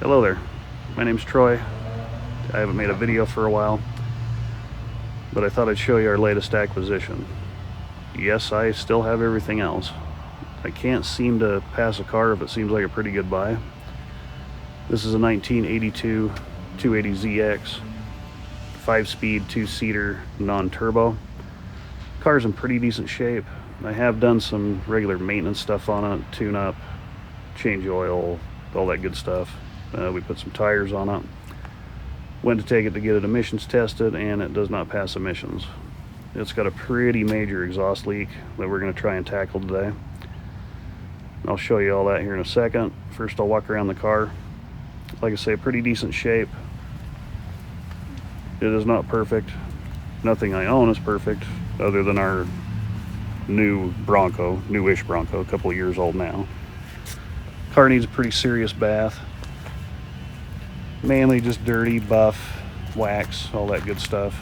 Hello there, my name's Troy. I haven't made a video for a while, but I thought I'd show you our latest acquisition. Yes, I still have everything else. I can't seem to pass a car if it seems like a pretty good buy. This is a 1982 280ZX, 5-speed, 2-seater, non-turbo. Car's in pretty decent shape. I have done some regular maintenance stuff on it, tune-up, change oil, all that good stuff. We put some tires on it. Went to take it to get it emissions tested, and it does not pass emissions. It's got a pretty major exhaust leak that we're going to try and tackle today. I'll show you all that here in a second. First, I'll walk around the car. Like I say, pretty decent shape. It is not perfect. Nothing I own is perfect, other than our new Bronco, newish Bronco, a couple of years old now. Car needs a pretty serious bath. Mainly just dirty, buff, wax, all that good stuff.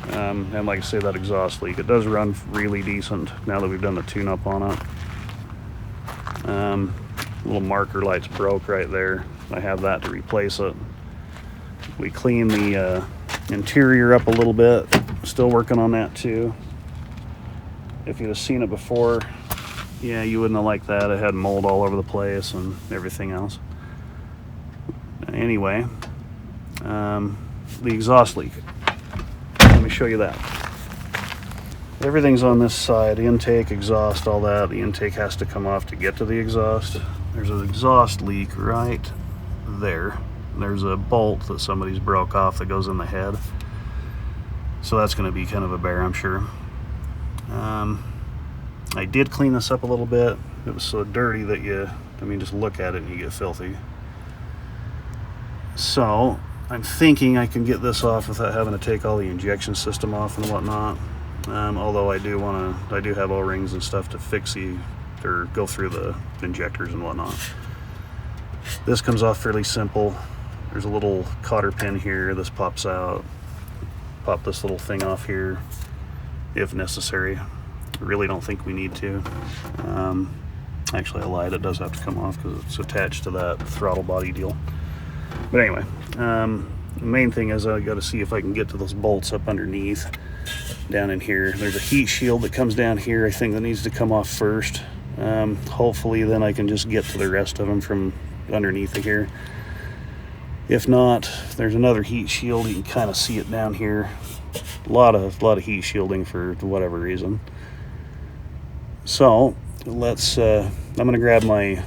And like I say, that exhaust leak, it does run really decent now that we've done the tune-up on it. Little marker light's broke right there. I have that to replace it. We cleaned the interior up a little bit. Still working on that too. If you'd have seen it before, yeah, you wouldn't have liked that. It had mold all over the place and everything else. Anyway, the exhaust leak. Let me show you that. Everything's on this side, intake, exhaust, all that. The intake has to come off to get to the exhaust. There's an exhaust leak right there. There's a bolt that somebody's broke off that goes in the head. So that's going to be kind of a bear, I'm sure. I did clean this up a little bit. It was so dirty that just look at it and you get filthy. So I'm thinking I can get this off without having to take all the injection system off and whatnot. Although I do have O-rings and stuff to fix or go through the injectors and whatnot. This comes off fairly simple. There's a little cotter pin here. This pops out. Pop this little thing off here if necessary. I really don't think we need to. Actually, I lied. It does have to come off because it's attached to that throttle body deal. But anyway, the main thing is I got to see if I can get to those bolts up underneath down in here. There's a heat shield that comes down here, I think, that needs to come off first. Hopefully then I can just get to the rest of them from underneath of here. If not, there's another heat shield. You can kind of see it down here. A lot of heat shielding for whatever reason. So let's I'm gonna grab my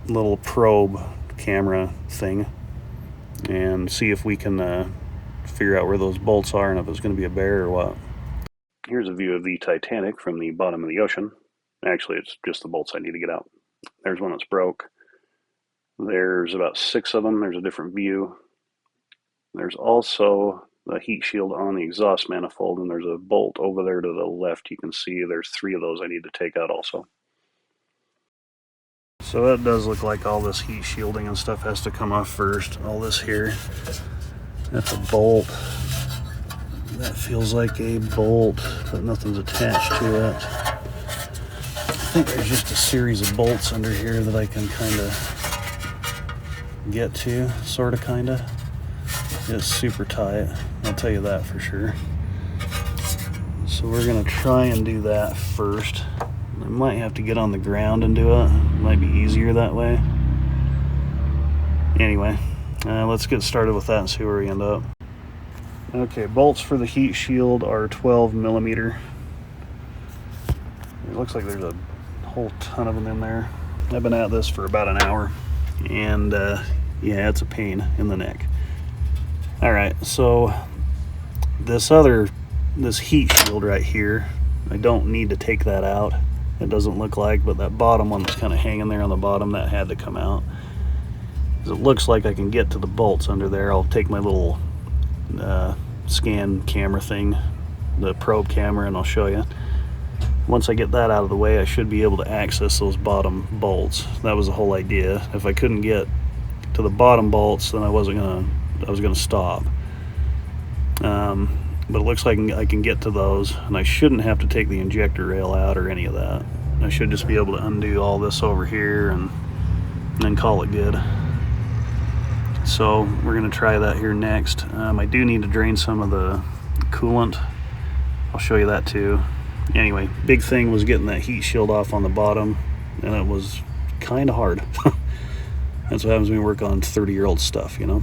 little probe camera thing and see if we can figure out where those bolts are and if it's going to be a bear or what. Here's a view of the Titanic from the bottom of the ocean. Actually, it's just the bolts I need to get out. There's one that's broke. There's about 6 of them. There's a different view. There's also a heat shield on the exhaust manifold, and there's a bolt over there to the left. You can see there's 3 of those I need to take out also. So that does look like all this heat shielding and stuff has to come off first. All this here, that's a bolt. That feels like a bolt, but nothing's attached to it. I think there's just a series of bolts under here that I can kind of get to, sort of, kind of. It's super tight, I'll tell you that for sure. So we're gonna try and do that first. I might have to get on the ground and do it. Might be easier that way. Anyway, let's get started with that and see where we end up. Okay, bolts for the heat shield are 12 millimeter. It looks like there's a whole ton of them in there. I've been at this for about an hour, and yeah, it's a pain in the neck. All right, so this heat shield right here, I don't need to take that out. It doesn't look like, but that bottom one that's kind of hanging there on the bottom, that had to come out. It looks like I can get to the bolts under there. I'll take my little scan camera thing, the probe camera, and I'll show you. Once I get that out of the way, I should be able to access those bottom bolts. That was the whole idea. If I couldn't get to the bottom bolts, then I was gonna stop. But it looks like I can get to those, and I shouldn't have to take the injector rail out or any of that. I should just be able to undo all this over here and then call it good. So we're going to try that here next. I do need to drain some of the coolant. I'll show you that too. Anyway, big thing was getting that heat shield off on the bottom, and it was kind of hard. That's what happens when you work on 30-year-old stuff, you know.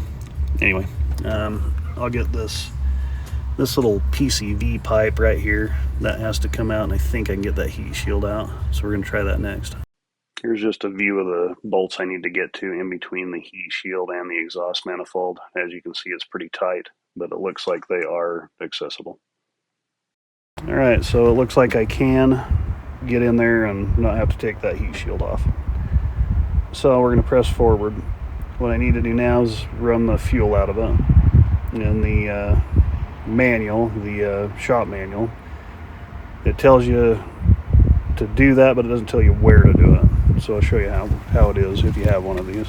Anyway, I'll get this little PCV pipe right here. That has to come out, and I think I can get that heat shield out. So we're going to try that next. Here's just a view of the bolts I need to get to in between the heat shield and the exhaust manifold. As you can see, it's pretty tight, but it looks like they are accessible. All right, so it looks like I can get in there and not have to take that heat shield off. So we're going to press forward. What I need to do now is run the fuel out of it. In the manual, the shop manual, it tells you to do that, but it doesn't tell you where to do it. So I'll show you how it is if you have one of these.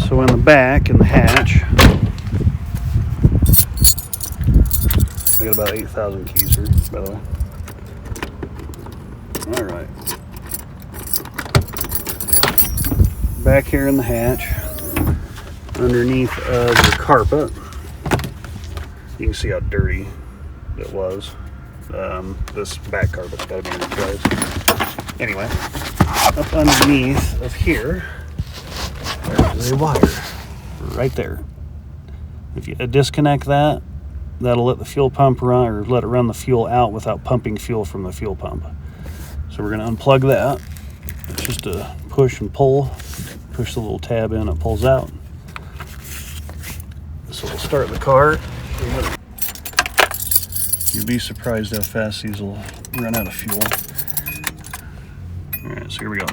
So in the back, in the hatch, I got about 8,000 keys here, by the way. All right. Back here in the hatch, underneath the carpet, you can see how dirty it was. This back carpet's got to be replaced. Anyway, up underneath of here, there's a wire right there. If you disconnect that, that'll let the fuel pump run, or let it run the fuel out without pumping fuel from the fuel pump. So we're going to unplug that. It's just a push and pull. Push the little tab in, it pulls out. So we'll start the car. You'd be surprised how fast these will run out of fuel. All right, so here we go.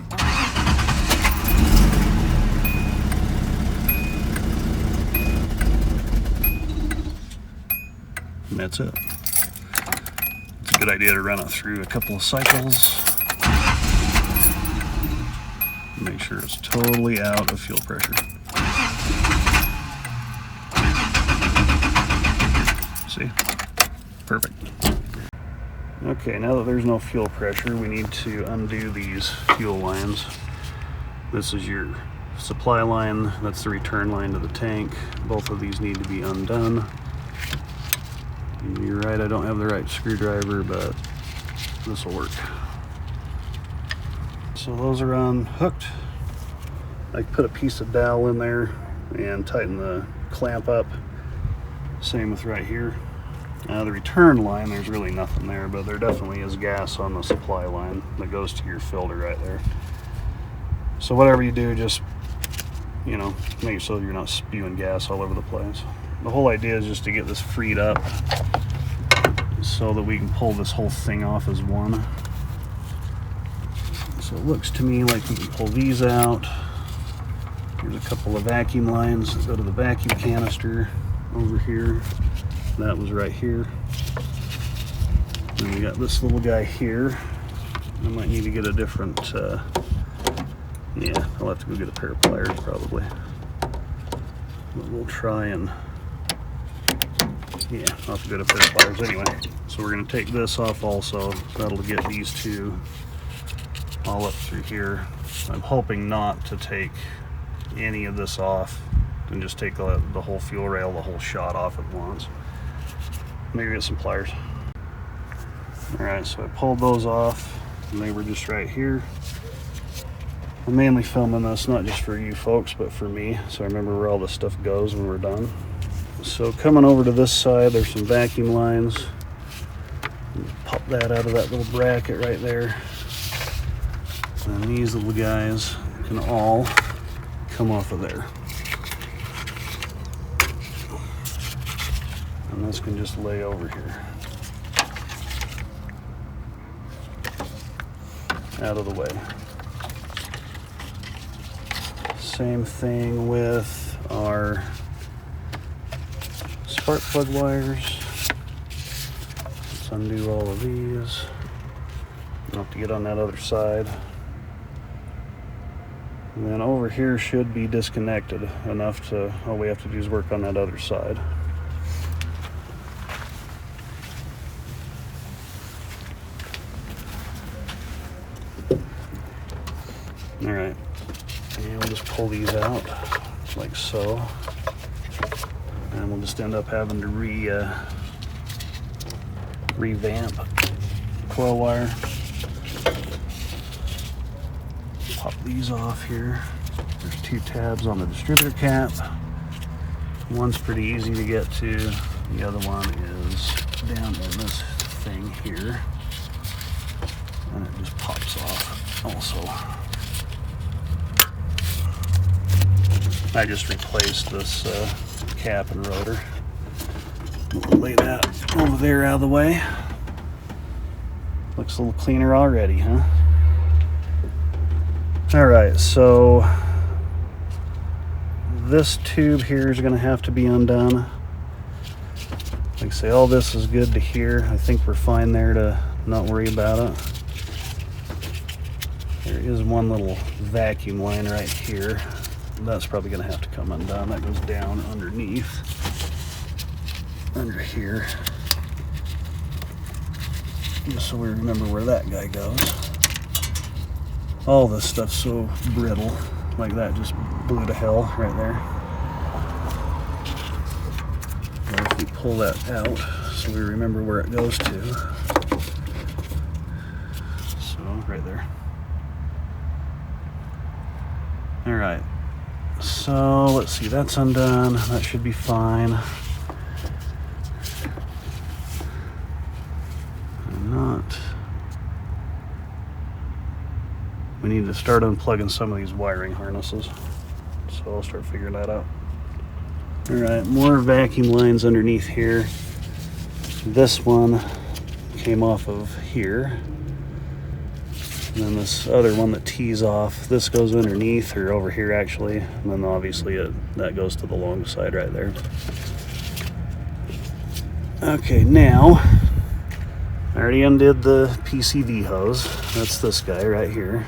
And that's it. It's a good idea to run it through a couple of cycles. Make sure it's totally out of fuel pressure. See? Perfect. Okay, now that there's no fuel pressure, we need to undo these fuel lines. This is your supply line, that's the return line to the tank. Both of these need to be undone. You're right, I don't have the right screwdriver, but this will work. So those are unhooked. I put a piece of dowel in there and tighten the clamp up. Same with right here. The return line, there's really nothing there, but there definitely is gas on the supply line that goes to your filter right there. So whatever you do, just, you know, make sure you're not spewing gas all over the place. The whole idea is just to get this freed up so that we can pull this whole thing off as one. So it looks to me like we can pull these out. There's a couple of vacuum lines that go to the vacuum canister over here. That was right here. And we got this little guy here. I might need to get a different, yeah, I'll have to go get a pair of pliers probably. But we'll try and, yeah, I'll have to get a pair of pliers anyway. So we're gonna take this off also. So that'll get these two all up through here. I'm hoping not to take any of this off and just take the whole fuel rail, the whole shot off at once. Maybe get some pliers. All right, so I pulled those off and they were just right here. I'm mainly filming this not just for you folks, but for me, so I remember where all this stuff goes when we're done. So coming over to this side, there's some vacuum lines. Pop that out of that little bracket right there. And these little guys can all come off of there. And this can just lay over here. Out of the way. Same thing with our spark plug wires. Let's undo all of these. I'll have to get on that other side. And then over here should be disconnected enough to, all we have to do is work on that other side. All right, and we'll just pull these out. like so. And we'll just end up having to revamp coil wire. Pop these off here. There's 2 tabs on the distributor cap. One's pretty easy to get to. The other one is down in this thing here. And it just pops off also. I just replaced this cap and rotor. We'll lay that over there out of the way. Looks a little cleaner already, huh? Alright, so this tube here is going to have to be undone. Like I say, all this is good to here. I think we're fine there to not worry about it. There is one little vacuum line right here. That's probably going to have to come undone. That goes down underneath, under here. Just so we remember where that guy goes. All this stuff's so brittle. Like that just blew to hell right there. And if we pull that out so we remember where it goes to. So right there. Alright. So let's see, that's undone. That should be fine. We need to start unplugging some of these wiring harnesses. So I'll start figuring that out. Alright, more vacuum lines underneath here. This one came off of here. And then this other one that tees off, this goes underneath, or over here actually. And then obviously that goes to the long side right there. Okay, now, I already undid the PCV hose. That's this guy right here.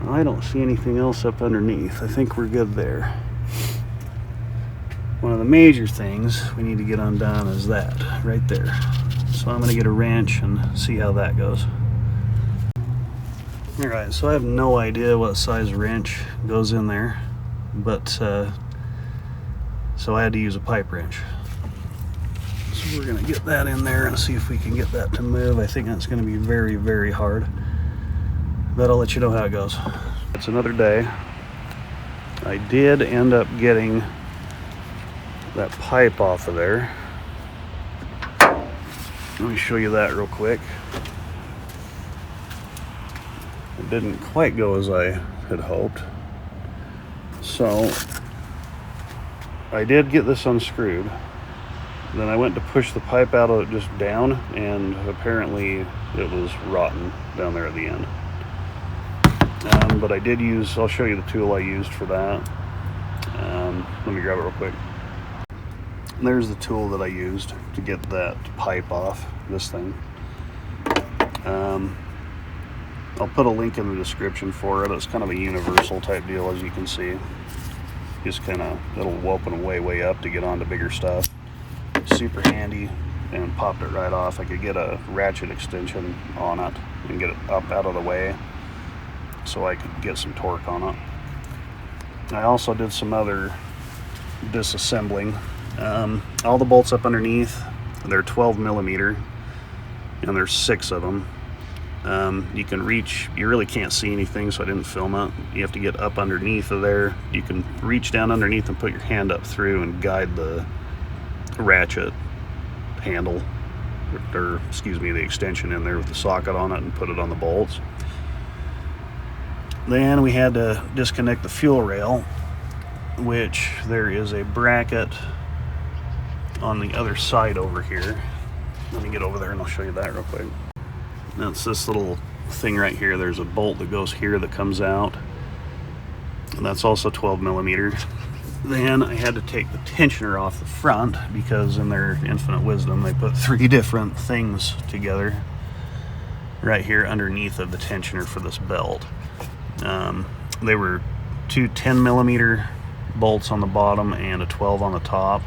I don't see anything else up underneath. I think we're good there. One of the major things we need to get undone is that right there. So I'm going to get a wrench and see how that goes. Alright, so I have no idea what size wrench goes in there, but so I had to use a pipe wrench. So we're going to get that in there and see if we can get that to move. I think that's going to be very, very hard. But I'll let you know how it goes. It's another day. I did end up getting that pipe off of there. Let me show you that real quick. It didn't quite go as I had hoped. So I did get this unscrewed. Then I went to push the pipe out of it just down, and apparently it was rotten down there at the end. But I did use, I'll show you the tool I used for that. Let me grab it real quick. And there's the tool that I used to get that pipe off this thing. I'll put a link in the description for it. It's kind of a universal type deal, as you can see. Just kind of, it'll open way up to get onto bigger stuff. Super handy, and popped it right off. I could get a ratchet extension on it and get it up out of the way so I could get some torque on it. I also did some other disassembling. All the bolts up underneath, they're 12 millimeter, and there's 6 of them. You can reach, you really can't see anything, so I didn't film it. You have to get up underneath of there. You can reach down underneath and put your hand up through and guide the ratchet handle, or excuse me, the extension in there with the socket on it, and put it on the bolts. Then we had to disconnect the fuel rail, which there is a bracket on the other side over here. Let me get over there and I'll show you that real quick. That's this little thing right here. There's a bolt that goes here that comes out, and that's also 12 millimeter. Then I had to take the tensioner off the front because in their infinite wisdom they put 3 different things together right here underneath of the tensioner for this belt. They were 2 10 millimeter bolts on the bottom and a 12 on the top,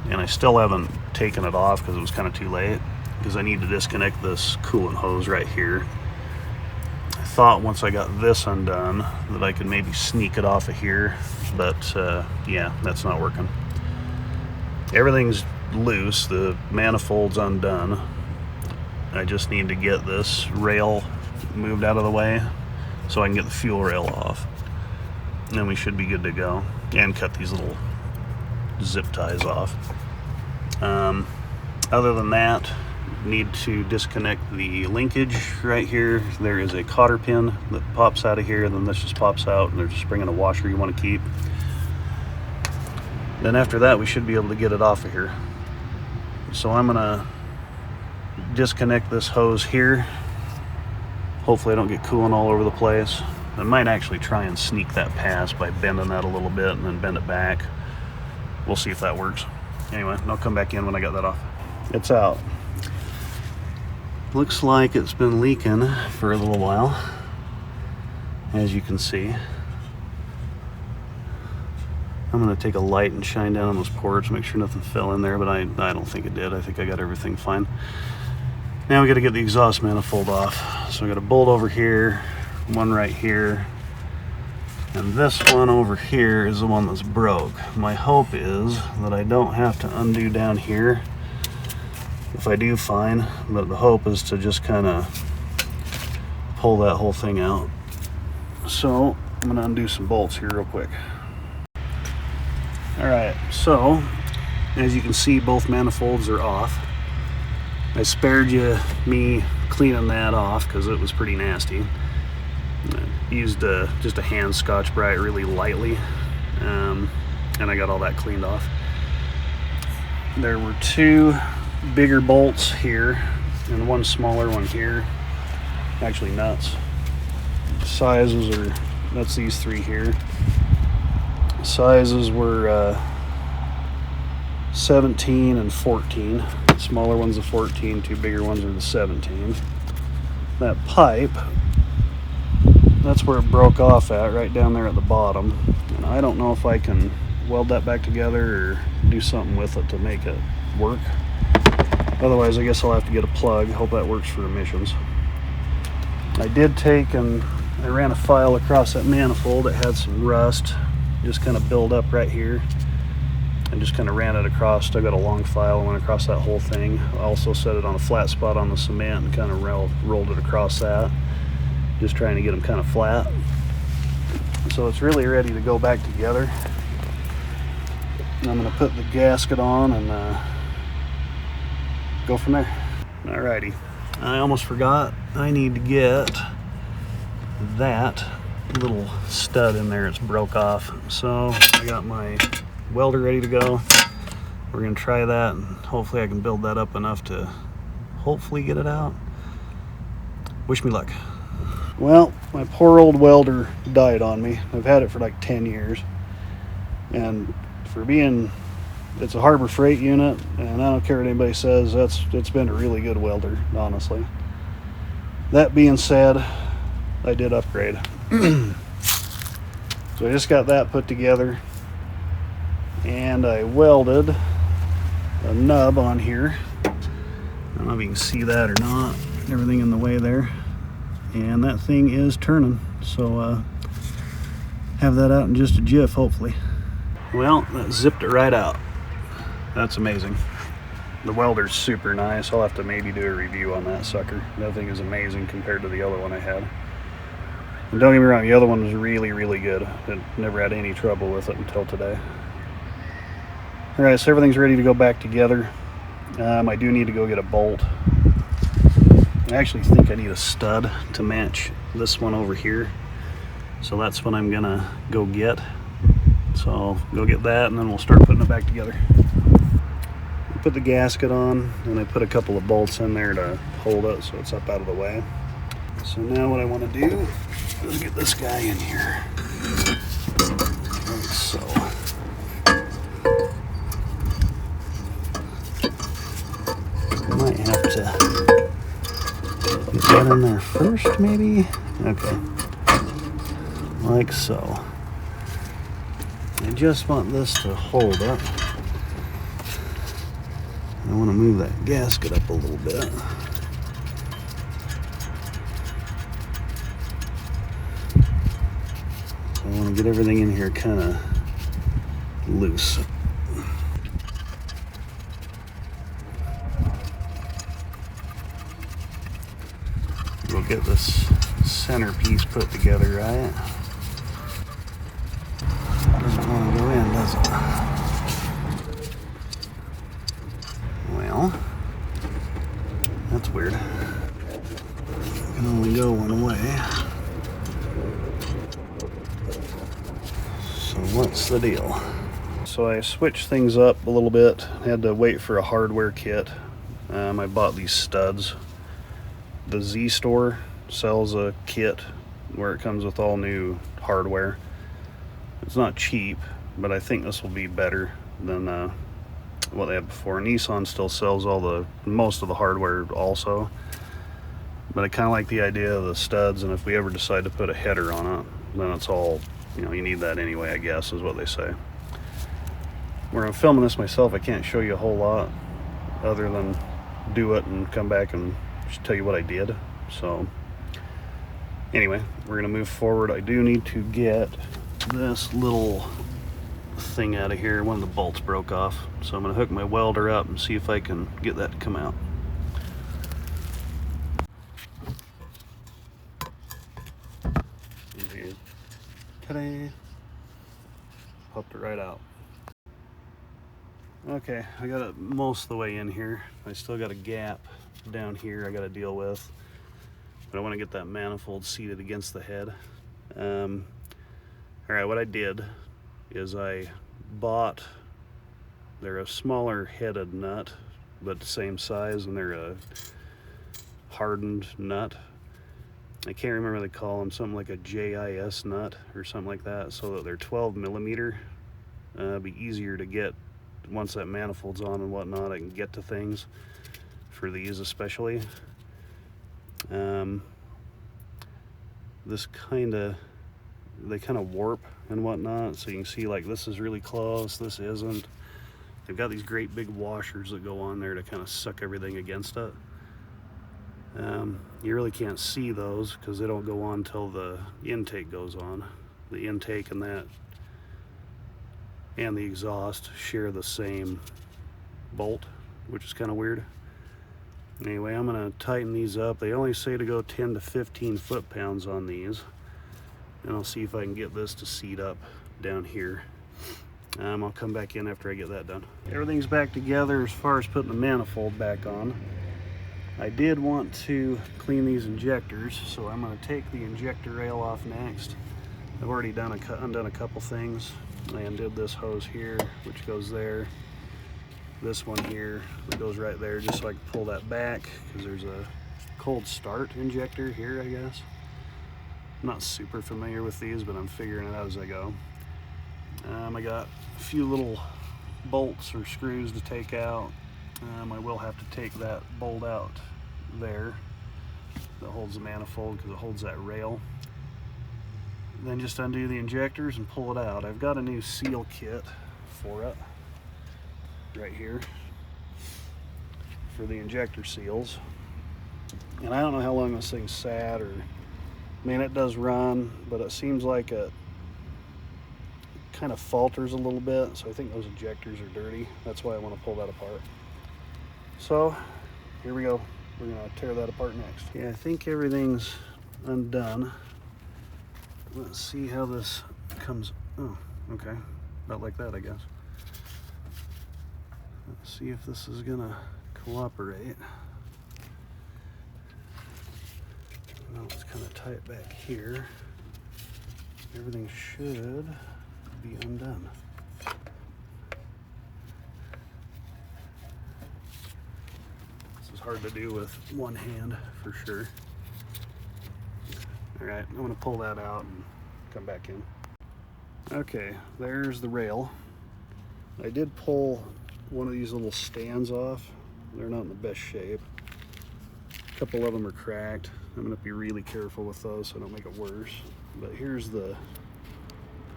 and I still haven't taken it off because it was kind of too late, because I need to disconnect this coolant hose right here. I thought once I got this undone that I could maybe sneak it off of here, but yeah, that's not working. Everything's loose, the manifold's undone. I just need to get this rail moved out of the way so I can get the fuel rail off. And then we should be good to go. And cut these little zip ties off. Other than that, need to disconnect the linkage right here. There is a cotter pin that pops out of here, and then this just pops out, and there's a spring and a washer you want to keep. Then after that, we should be able to get it off of here. So I'm gonna disconnect this hose here. Hopefully I don't get coolant all over the place. I might actually try and sneak that past by bending that a little bit and then bend it back. We'll see if that works. Anyway, I'll come back in when I got that off. It's out. Looks like it's been leaking for a little while, as you can see. I'm gonna take a light and shine down on those ports, make sure nothing fell in there, but I don't think it did. I think I got everything fine. Now we gotta get the exhaust manifold off. So I got a bolt over here, one right here, and this one over here is the one that's broke. My hope is that I don't have to undo down here. If I do, fine, but the hope is to just kind of pull that whole thing out. So I'm gonna undo some bolts here real quick. All right, so as you can see, both manifolds are off. I spared you me cleaning that off because it was pretty nasty. I used just a hand Scotch-Brite really lightly, and I got all that cleaned off. There were two bigger bolts here and one smaller one here, actually nuts. Sizes are, that's these three here. Sizes were 17 and 14. Smaller one's a 14, two bigger ones are the 17. That pipe, that's where it broke off at, right down there at the bottom. And I don't know if I can weld that back together or do something with it to make it work. Otherwise, I guess I'll have to get a plug. Hope that works for emissions. I did take and I ran a file across that manifold. It had some rust, just kind of build up right here. And just kind of ran it across. I got a long file and went across that whole thing. I also set it on a flat spot on the cement and kind of rolled it across that. Just trying to get them kind of flat. So it's really ready to go back together. I'm going to put the gasket on and go from there. Alrighty. I almost forgot. I need to get that little stud in there. It's broke off. So I got my welder ready to go. We're gonna try that and hopefully I can build that up enough to hopefully get it out. Wish me luck. Well, my poor old welder died on me. I've had it for like 10 years. And for being, it's a Harbor Freight unit, and I don't care what anybody says, it's been a really good welder, honestly. That being said, I did upgrade. So I just got that put together. And I welded a nub on here. I don't know if you can see that or not. Everything in the way there. And that thing is turning. So have that out in just a jiff, hopefully. Well, that zipped it right out. That's amazing. The welder's super nice. I'll have to maybe do a review on that sucker. That thing is amazing compared to the other one I had. And don't get me wrong, the other one was really, really good. I never had any trouble with it until today. Alright, so everything's ready to go back together. I do need to go get a bolt. I actually think I need a stud to match this one over here. So that's what I'm gonna go get. So I'll go get that and then we'll start putting it back together. Put the gasket on and I put a couple of bolts in there to hold it so it's up out of the way. So now what I want to do is get this guy in here. Like so. Might have to get that in there first, maybe? Okay. Like so. I just want this to hold up. I want to move that gasket up a little bit. gonna get everything in here kind of loose. We'll get this centerpiece put together, right? Doesn't want to go in, does it? Well, that's weird. It can only go one way. So what's the deal? So I switched things up a little bit. Had to wait for a hardware kit. I bought these studs. The Z store sells a kit where it comes with all new hardware. It's not cheap, but I think this will be better than what they had before. Nissan still sells most of the hardware also, but I kind of like the idea of the studs, and if we ever decide to put a header on it, then it's all, you know, you need that anyway, I guess, is what they say. Where I'm filming this myself, I can't show you a whole lot other than do it and come back and just tell you what I did. So anyway, we're gonna move forward. I do need to get this little thing out of here. One of the bolts broke off, so I'm gonna hook my welder up and see if I can get that to come out. Ta-da! Popped it right out. Okay, I got it most of the way in here. I still got a gap down here I got to deal with, but I want to get that manifold seated against the head. All right, what I did is I bought, they're a smaller headed nut, but the same size, and they're a hardened nut. I can't remember what they call them, something like a JIS nut or something like that, so that they're 12 millimeter. Be easier to get once that manifold's on and whatnot. I can get to things for these especially. This they kind of warp and whatnot, so you can see like this is really close, this isn't. They've got these great big washers that go on there to kind of suck everything against it. You really can't see those because they don't go on till the intake goes on. The intake and that and the exhaust share the same bolt, which is kind of weird. Anyway, I'm going to tighten these up. They only say to go 10 to 15 foot-pounds on these, and I'll see if I can get this to seat up down here. I'll come back in after I get that done. Everything's back together as far as putting the manifold back on. I did want to clean these injectors, so I'm going to take the injector rail off next. I've already undone a couple things. I undid this hose here, which goes there. This one here that goes right there, just so I can pull that back, because there's a cold start injector here, I guess. I'm not super familiar with these, but I'm figuring it out as I go. I got a few little bolts or screws to take out. I will have to take that bolt out there that holds the manifold, because it holds that rail. Then just undo the injectors and pull it out. I've got a new seal kit for it right here for the injector seals, and I don't know how long this thing's sat, or I mean, it does run, but it seems like it kind of falters a little bit, so I think those injectors are dirty. That's why I want to pull that apart. So here we go. We're gonna tear that apart next. Yeah, I think everything's undone. Let's see how this comes. Oh, okay, about like that, I guess. Let's see if this is gonna cooperate. No, it's kind of tight back here. Everything should be undone. This is hard to do with one hand for sure. All right, I'm gonna pull that out and come back in. Okay, there's the rail. I did pull one of these little stands off. They're not in the best shape. A couple of them are cracked. I'm gonna be really careful with those so I don't make it worse. But here's the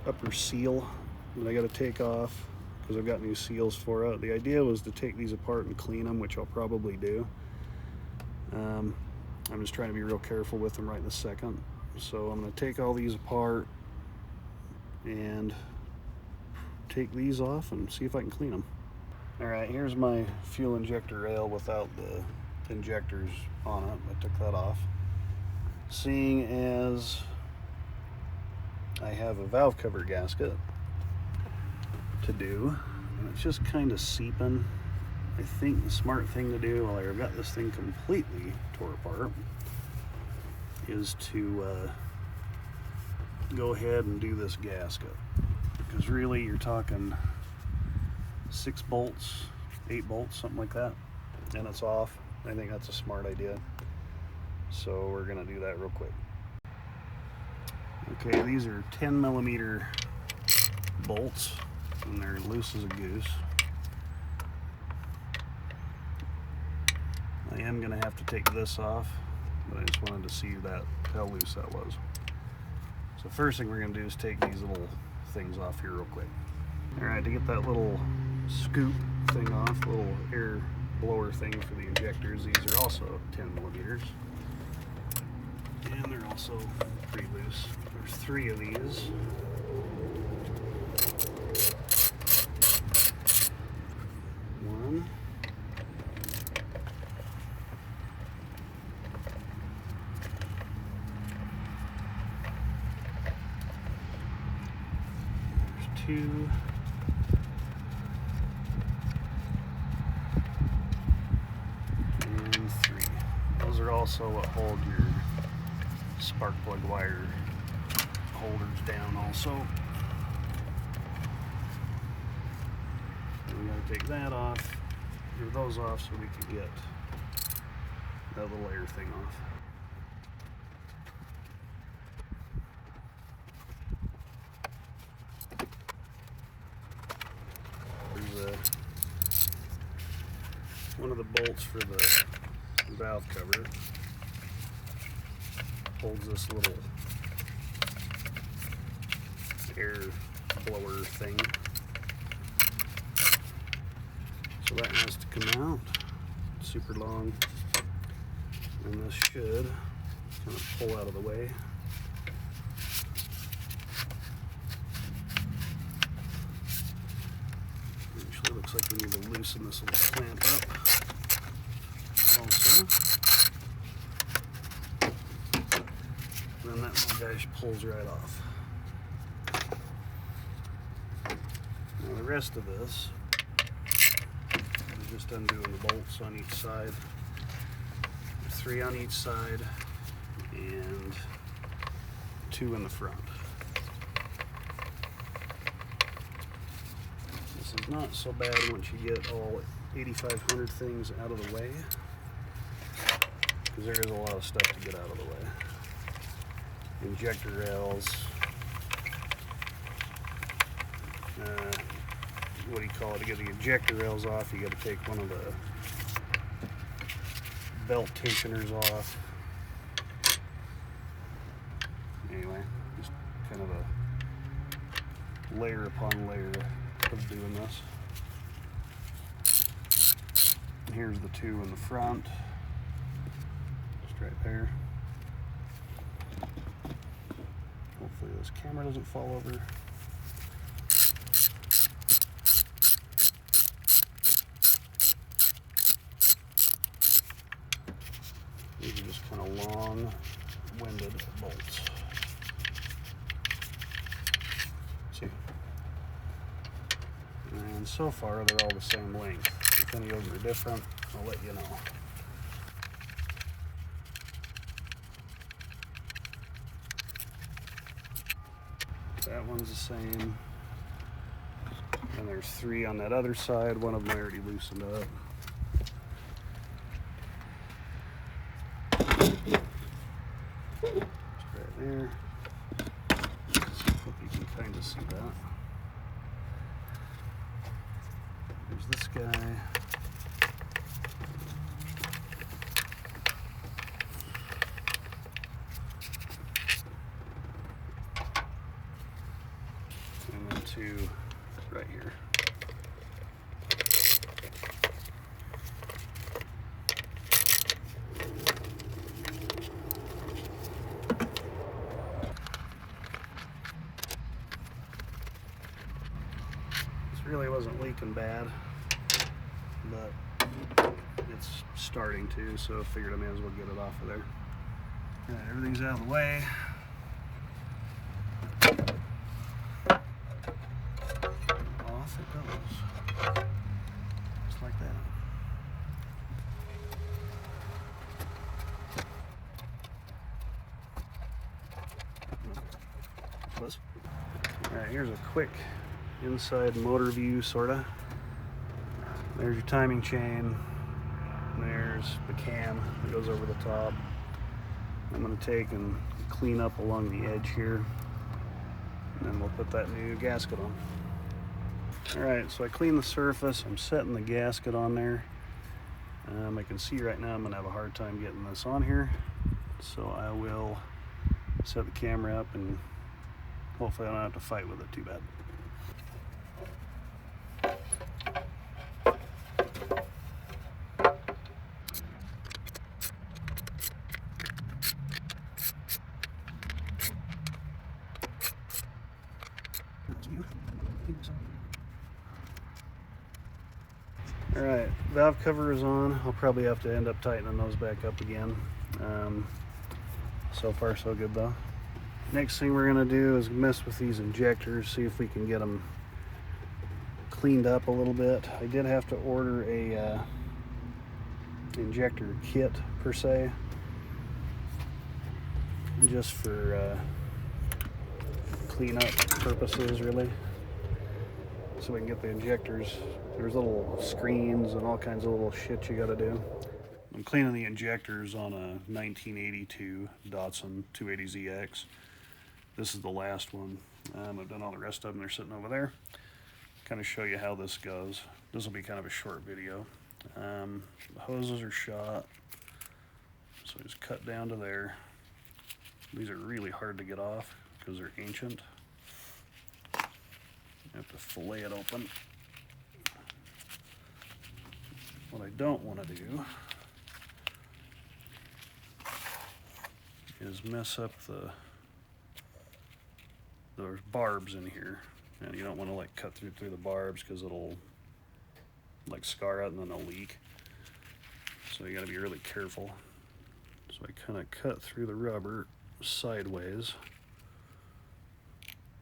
upper seal that I gotta take off because I've got new seals for it. The idea was to take these apart and clean them, which I'll probably do. I'm just trying to be real careful with them right this second. So I'm gonna take all these apart, and take these off and see if I can clean them. Alright, here's my fuel injector rail without the injectors on it. I took that off. Seeing as I have a valve cover gasket to do, and it's just kind of seeping, I think the smart thing to do while I've got this thing completely tore apart is to go ahead and do this gasket. Because really you're talking 6 bolts, 8 bolts, something like that, and it's off. I think that's a smart idea. So we're gonna do that real quick. Okay, these are 10mm bolts and they're loose as a goose. I am gonna have to take this off, but I just wanted to see that how loose that was. So first thing we're gonna do is take these little things off here real quick. Alright, to get that little scoop thing off, little air blower thing for the injectors, these are also 10mm. And they're also pretty loose. There's 3 of these. One. There's 2. And 3. Those are also what hold your spark plug wire holders down also. And we gotta take that off, or those off, so we can get that little air thing off. There's one of the bolts for the valve cover. Holds this little air blower thing. So that has to come out. It's super long. And this should kind of pull out of the way. Actually looks like we need to loosen this little clamp up also. And then that little guy pulls right off. Now the rest of this is just undoing the bolts on each side. There's 3 on each side and 2 in the front. This is not so bad once you get all 8,500 things out of the way, because there is a lot of stuff to get out of the way. Injector rails, what do you call it, to get the injector rails off you got to take one of the belt tensioners off. Anyway, just kind of a layer upon layer of doing this. And here's the 2 in the front, just right there. Hopefully this camera doesn't fall over. These are just kind of long-winded bolts. See? And so far they're all the same length. If any of them are different, I'll let you know. That one's the same. And there's 3 on that other side. One of them I already loosened up. Just right there. Hope you can kind of see that. There's this guy. And then 2 right here. really wasn't leaking bad, but it's starting to, so I figured I may as well get it off of there. All right, everything's out of the way. Off it goes. Just like that. Plus. All right, here's a quick inside motor view, sorta. There's your timing chain. There's the cam that goes over the top. I'm going to take and clean up along the edge here, and then we'll put that new gasket on. Alright, so I cleaned the surface. I'm setting the gasket on there. I can see right now I'm going to have a hard time getting this on here, so I will set the camera up and hopefully I don't have to fight with it too bad. Alright, valve cover is on. I'll probably have to end up tightening those back up again. So far so good though. Next thing we're going to do is mess with these injectors, see if we can get them cleaned up a little bit. I did have to order a injector kit per se, just for cleanup purposes really, so we can get the injectors. There's little screens and all kinds of little shit you got to do. I'm cleaning the injectors on a 1982 Datsun 280ZX. This is the last one. I've done all the rest of them. They're sitting over there. Kind of show you how this goes. This will be kind of a short video. The hoses are shot, so I just cut down to there. These are really hard to get off because they're ancient. You have to fillet it open. What I don't want to do is mess up there's barbs in here, and you don't want to like cut through the barbs because it'll like scar out and then it'll leak. So you got to be really careful. So I kind of cut through the rubber sideways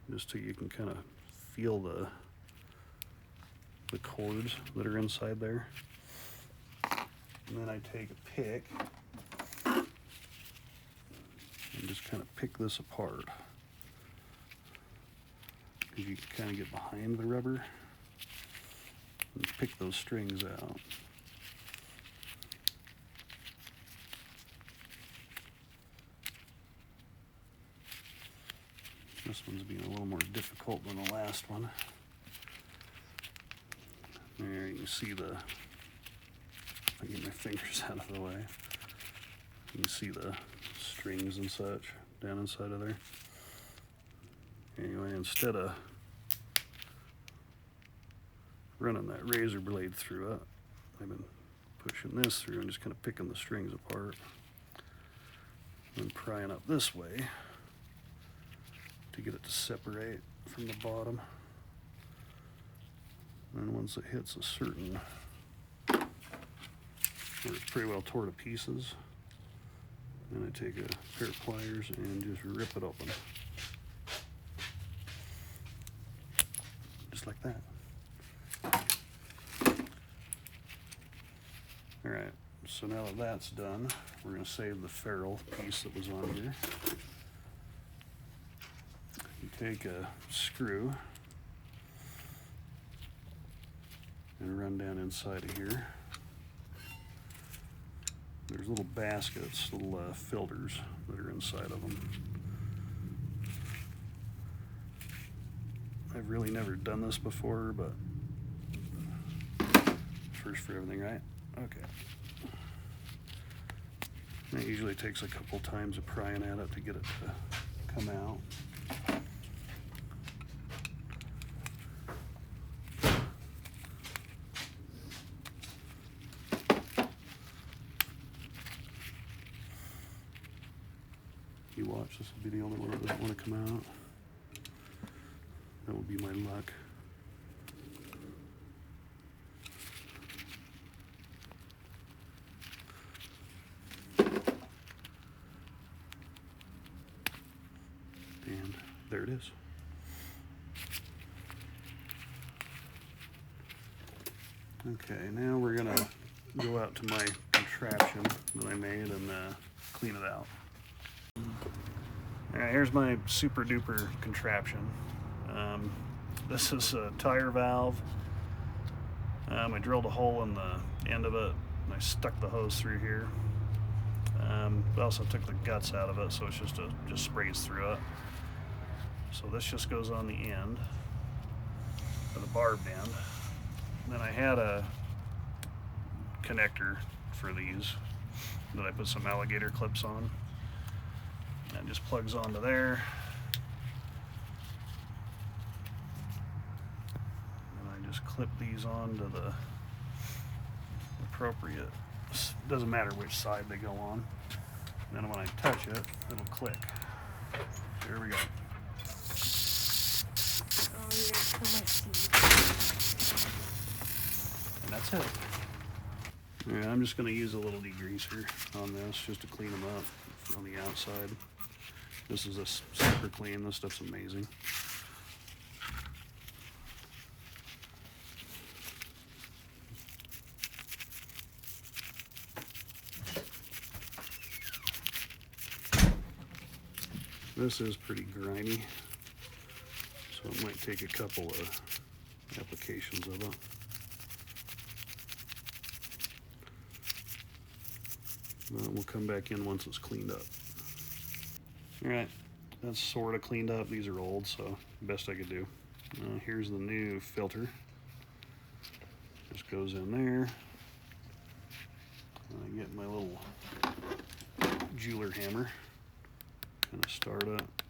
just so you can kind of feel the cords that are inside there. And then I take a pick and just kind of pick this apart. You can kind of get behind the rubber and pick those strings out. This one's being a little more difficult than the last one. There you can see I get my fingers out of the way. You can see the strings and such down inside of there. Anyway, instead of running that razor blade through it, I've been pushing this through and just kind of picking the strings apart and prying up this way to get it to separate from the bottom. And once it hits a certain, where it's pretty well tore to pieces, then I take a pair of pliers and just rip it open. Just like that. Alright, so now that that's done, we're going to save the ferrule piece that was on here. You take a screw and run down inside of here. There's little baskets, little filters that are inside of them. I've really never done this before, but first for everything, right? Okay. It usually takes a couple times of prying at it to get it to come out. You watch, this will be the only one that doesn't want to come out. That would be my luck. There it is. Okay, now we're gonna go out to my contraption that I made and clean it out. Alright, here's my super duper contraption. This is a tire valve. I drilled a hole in the end of it and I stuck the hose through here. I also took the guts out of it, so it's just sprays through it. So this just goes on the end of the barbed end. And then I had a connector for these that I put some alligator clips on. And it just plugs onto there. And I just clip these onto the appropriate, doesn't matter which side they go on. And then when I touch it, it'll click. Here we go. Oh, you're gonna kill my seed. And that's it. Yeah, I'm just going to use a little degreaser on this just to clean them up on the outside. This is a super clean. This stuff's amazing. This is pretty grimy, so it might take a couple of applications of it. We'll come back in once it's cleaned up. Alright, that's sort of cleaned up. These are old, so best I could do. Here's the new filter. Just goes in there. I get my little jeweler hammer. Kind of start up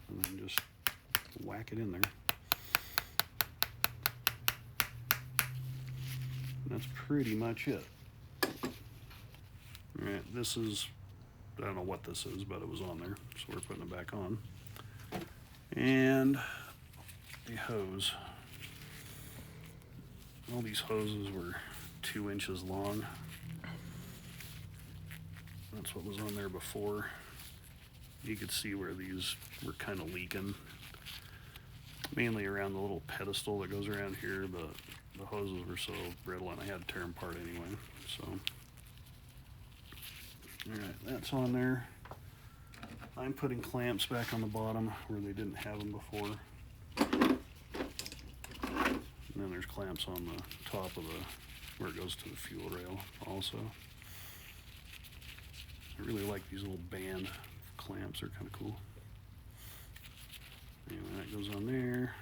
and then just whack it in there. And that's pretty much it. Alright, this is, I don't know what this is, but it was on there, so we're putting it back on. And the hose. All these hoses were 2 inches long. That's what was on there before. You could see where these were kind of leaking. Mainly around the little pedestal that goes around here. The hoses were so brittle and I had to tear them apart anyway. So, alright, that's on there. I'm putting clamps back on the bottom where they didn't have them before. And then there's clamps on the top of where it goes to the fuel rail also. I really like these little band clamps, are kind of cool. Anyway, that goes on there.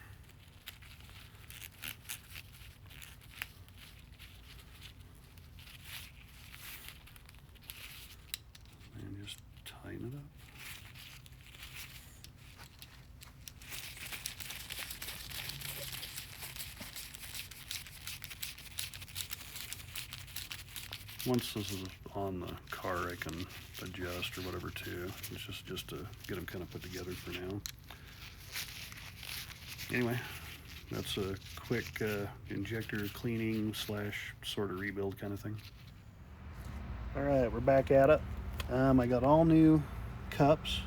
And just tighten it up. Once this is on the car, I can adjust or whatever too. It's just to get them kind of put together for now. Anyway, that's a quick injector cleaning slash sort of rebuild kind of thing. All right, we're back at it. I got all new cups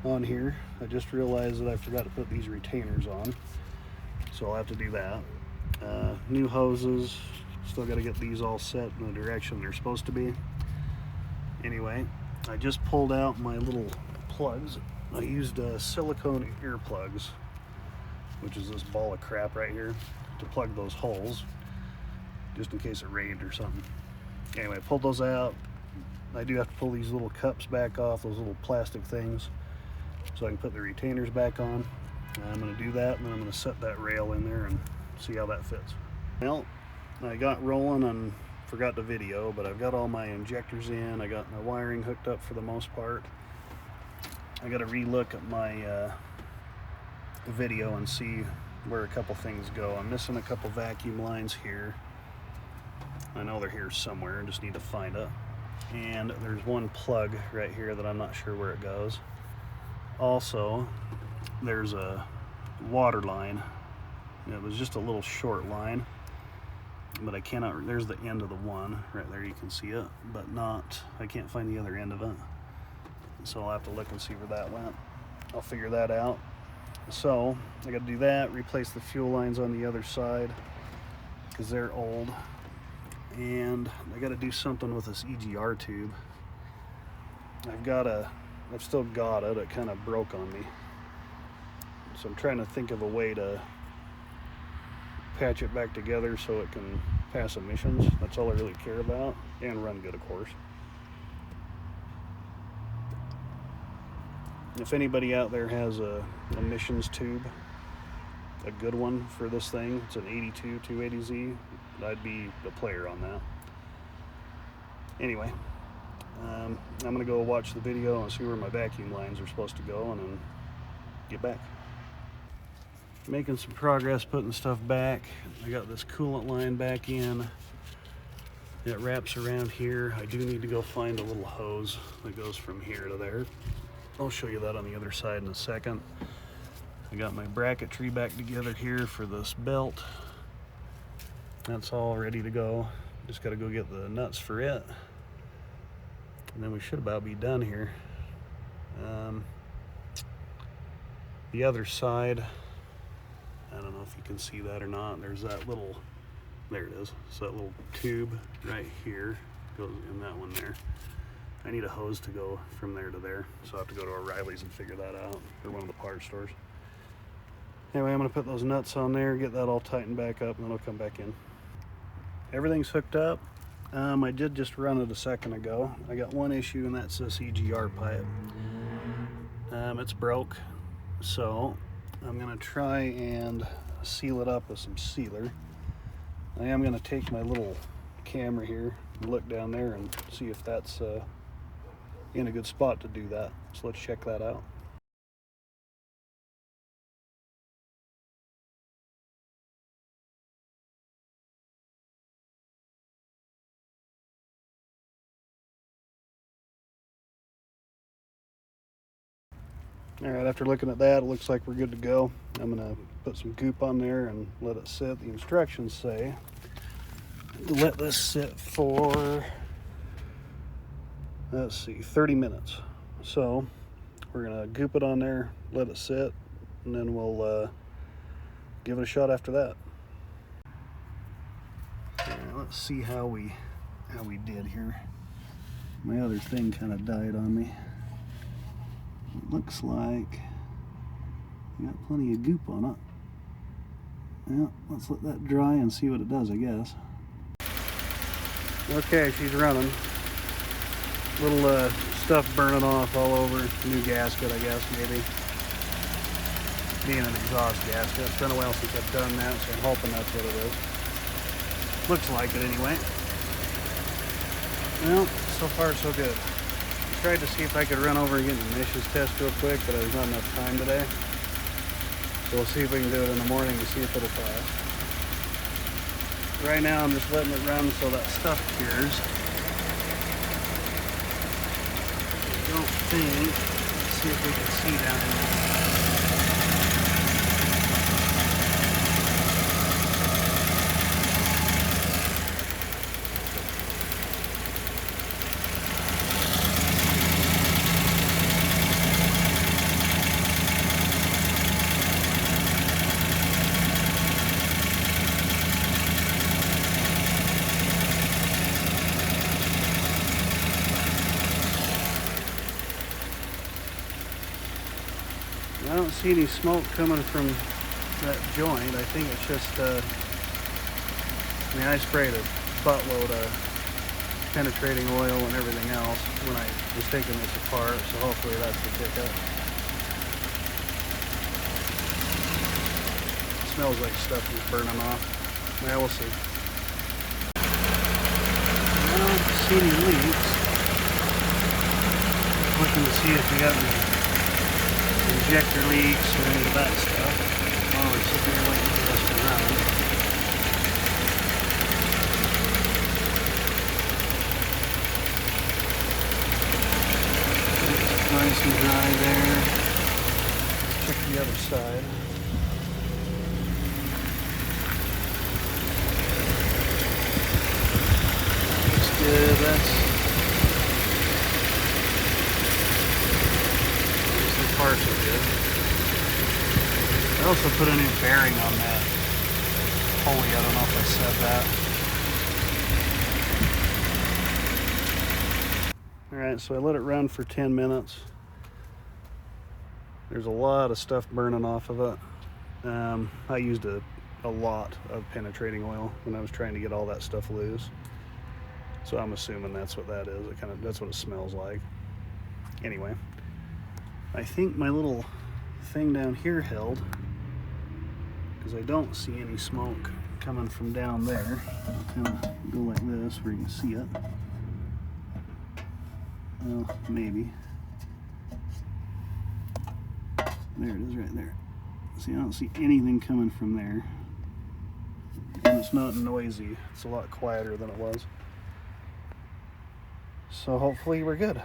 on here. I just realized that I forgot to put these retainers on, so I'll have to do that. New hoses. Still got to get these all set in the direction they're supposed to be. Anyway, I just pulled out my little plugs. I used silicone earplugs, which is this ball of crap right here, to plug those holes, just in case it rained or something. Anyway, I pulled those out. I do have to pull these little cups back off, those little plastic things, so I can put the retainers back on. I'm going to do that, and then I'm going to set that rail in there and see how that fits. Well, I got rolling and forgot the video, but I've got all my injectors in. I got my wiring hooked up for the most part. I got to re-look at my video and see where a couple things go. I'm missing a couple vacuum lines here. I know they're here somewhere, I just need to find it. And there's one plug right here that I'm not sure where it goes. Also, there's a water line. It was just a little short line, but I cannot, there's the end of the one right there, you can see it, but not, I can't find the other end of it. So I'll have to look and see where that went. I'll figure that out. So I got to do that, replace the fuel lines on the other side because they're old, and I got to do something with this EGR tube. I've still got it. It kind of broke on me, so I'm trying to think of a way to patch it back together so it can pass emissions. That's all I really care about, and run good, of course. If anybody out there has a emissions tube, a good one for this thing, it's an 82 280Z, I'd be the player on that. Anyway, I'm gonna go watch the video and see where my vacuum lines are supposed to go, and then get back. Making some progress putting stuff back. I got this coolant line back in. It wraps around here. I do need to go find a little hose that goes from here to there. I'll show you that on the other side in a second. I got my bracketry back together here for this belt. That's all ready to go. Just got to go get the nuts for it, and then we should about be done here. The other side, I don't know if you can see that or not. There's that little, there it is. So that little tube right here goes in that one there. I need a hose to go from there to there, so I have to go to O'Reilly's and figure that out, or one of the parts stores. Anyway, I'm gonna put those nuts on there, get that all tightened back up, and then I'll come back in. Everything's hooked up. I did just run it a second ago. I got one issue, and that's this EGR pipe. It's broke, so I'm gonna try and seal it up with some sealer. I am gonna take my little camera here and look down there and see if that's in a good spot to do that. So let's check that out. All right, after looking at that, it looks like we're good to go. I'm gonna put some goop on there and let it sit. The instructions say to let this sit for, let's see, 30 minutes. So we're gonna goop it on there, let it sit, and then we'll give it a shot after that. All right, let's see how we did here. My other thing kind of died on me. It looks like we got plenty of goop on it. Yeah, let's let that dry and see what it does, I guess. Okay, she's running. Little stuff burning off all over. New gasket, I guess, maybe. Being an exhaust gasket. It's been a while since I've done that, so I'm hoping that's what it is. Looks like it anyway. Well, so far so good. I tried to see if I could run over and get an emissions test real quick, but there's not enough time today. So we'll see if we can do it in the morning and see if it'll pass. Right now I'm just letting it run so that stuff cures. I don't think, let's see if we can see down here. I don't see any smoke coming from that joint. I think it's just, I mean, I sprayed a buttload of penetrating oil and everything else when I was taking this apart, so hopefully that's the pickup. It smells like stuff is burning off. Yeah, we'll see. I don't see any leaks. Looking to see if we got any injector leaks or any of that stuff. While we're sitting here waiting for this to run. It's nice and dry there. Let's check the other side. Looks good. That's parts are good. also put a new bearing on that pulley. I don't know if I said that. Alright, so I let it run for 10 minutes. There's a lot of stuff burning off of it. I used a lot of penetrating oil when I was trying to get all that stuff loose. So I'm assuming that's what that is. That's what it smells like. Anyway, I think my little thing down here held, because I don't see any smoke coming from down there. I'll kind of go like this where you can see it. Well, maybe. There it is right there. See, I don't see anything coming from there. And it's not noisy. It's a lot quieter than it was. So hopefully we're good.